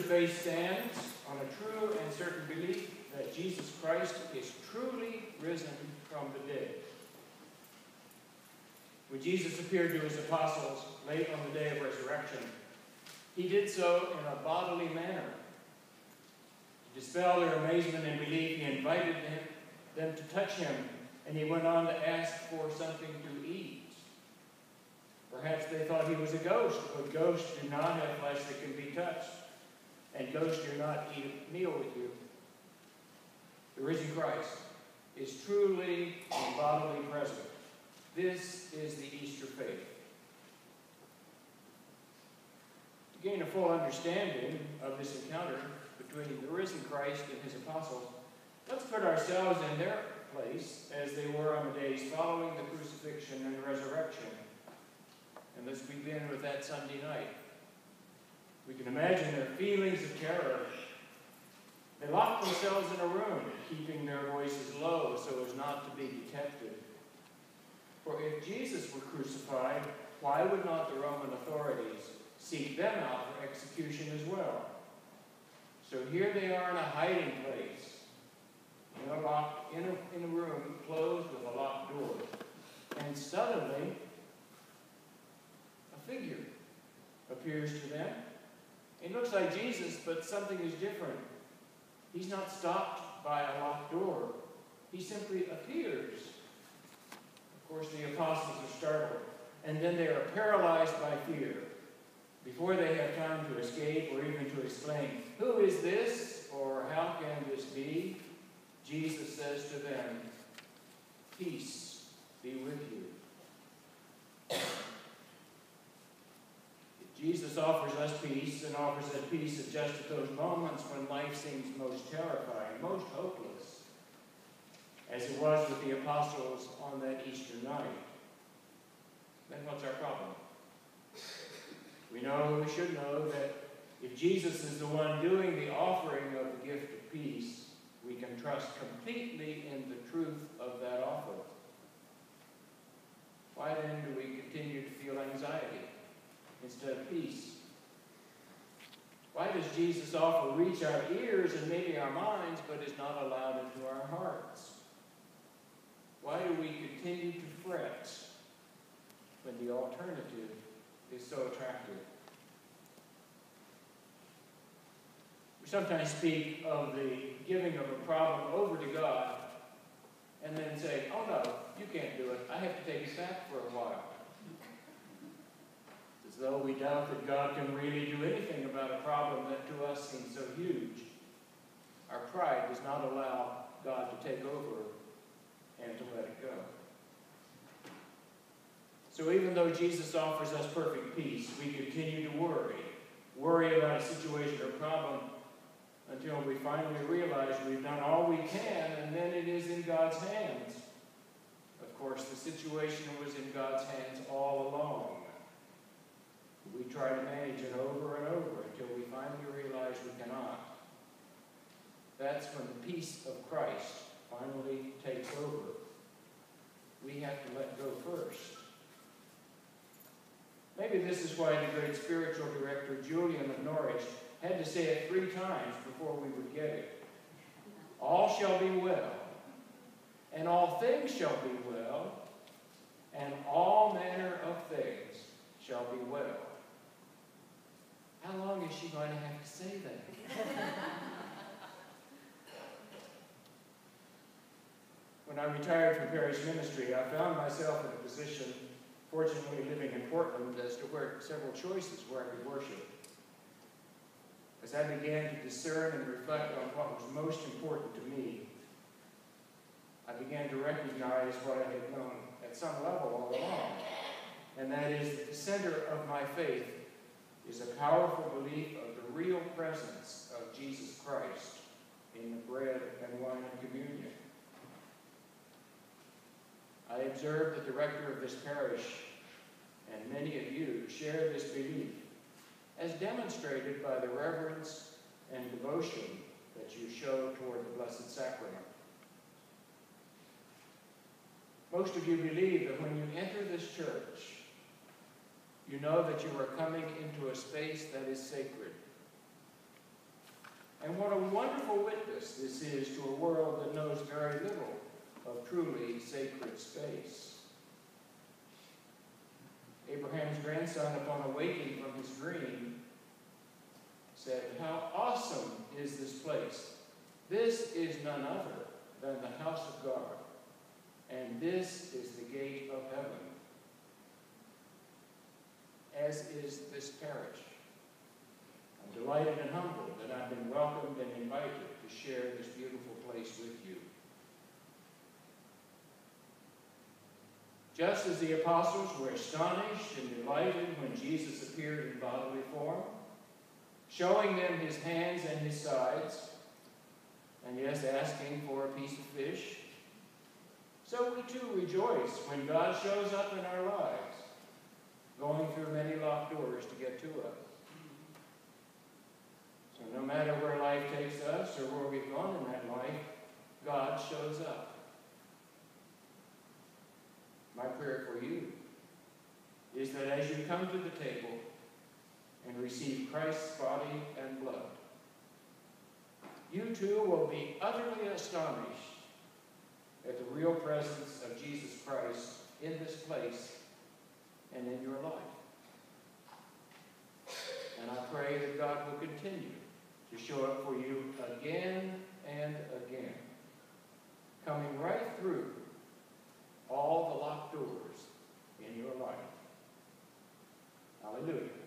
faith stands on a true and certain belief that Jesus Christ is truly risen from the dead. When Jesus appeared to his apostles late on the day of resurrection, he did so in a bodily manner. To dispel their amazement and belief, he invited them to touch him, and he went on to ask for something to eat. Perhaps they thought he was a ghost, but ghosts do not have flesh that can be touched, and ghosts do not eat a meal with you. The risen Christ is truly and bodily present. This is the Easter faith. To gain a full understanding of this encounter between the risen Christ and his apostles, let's put ourselves in their place as they were on the days following the crucifixion and resurrection. And let's begin with that Sunday night. We can imagine their feelings of terror. They locked themselves in a room, keeping their voices low so as not to be detected. For if Jesus were crucified, why would not the Roman authorities seek them out for execution as well? So here they are in a hiding place, in a room closed with a locked door. And suddenly, a figure appears to them. It looks like Jesus, but something is different. He's not stopped by a locked door. He simply appears. Of course, the apostles are startled, and then they are paralyzed by fear. Before they have time to escape or even to exclaim, "Who is this?" or "How can this be?" Jesus says to them, "Peace be with you." Jesus offers us peace, and offers that peace at just at those moments when life seems most terrifying, most hopeless, as it was with the apostles on that Easter night. Then what's our problem? We should know that if Jesus is the one doing the offering of the gift of peace, we can trust completely in the truth of that offer. Why then do we continue to feel anxiety instead of peace? Why does Jesus' offer reach our ears and maybe our minds, but is not allowed into our hearts? Why do we continue to fret when the alternative is so attractive? We sometimes speak of the giving of a problem over to God and then say, "Oh no, you can't do it. I have to take it back for a while." As though we doubt that God can really do anything about a problem that to us seems so huge. Our pride does not allow God to take over and to let it go. So even though Jesus offers us perfect peace, we continue to worry about a situation or problem until we finally realize we've done all we can, and then it is in God's hands. Of course, the situation was in God's hands all along. We try to manage it over and over until we finally realize we cannot. That's when the peace of Christ finally takes over. We have to let go first. Maybe this is why the great spiritual director Julian of Norwich had to say it 3 times before we would get it. All shall be well, and all things shall be well, and all manner of things shall be well. How long is she going to have to say that? When I retired from parish ministry, I found myself in a position, fortunately living in Portland, as to several choices where I could worship. As I began to discern and reflect on what was most important to me, I began to recognize what I had known at some level all along, and that is that the center of my faith is a powerful belief of the real presence of Jesus Christ in the bread and wine of communion. I observe that the rector of this parish and many of you share this belief, as demonstrated by the reverence and devotion that you show toward the Blessed Sacrament. Most of you believe that when you enter this church, you know that you are coming into a space that is sacred. And what a wonderful witness this is to a world that knows very little of truly sacred space. Abraham's grandson, upon awaking from his dream, said, "How awesome is this place! This is none other than the house of God, and this is the gate of heaven," as is this parish. I'm delighted and humbled that I've been welcomed and invited to share this beautiful place with you. Just as the apostles were astonished and delighted when Jesus appeared in bodily form, showing them his hands and his sides, and yes, asking for a piece of fish, so we too rejoice when God shows up in our lives, going through many locked doors to get to us. So no matter where life takes us or where we've gone in that life, God shows up. My prayer for you is that as you come to the table and receive Christ's body and blood, you too will be utterly astonished at the real presence of Jesus Christ in this place and in your life. And I pray that God will continue to show up for you again and again, coming right through all the locked doors in your life. Hallelujah.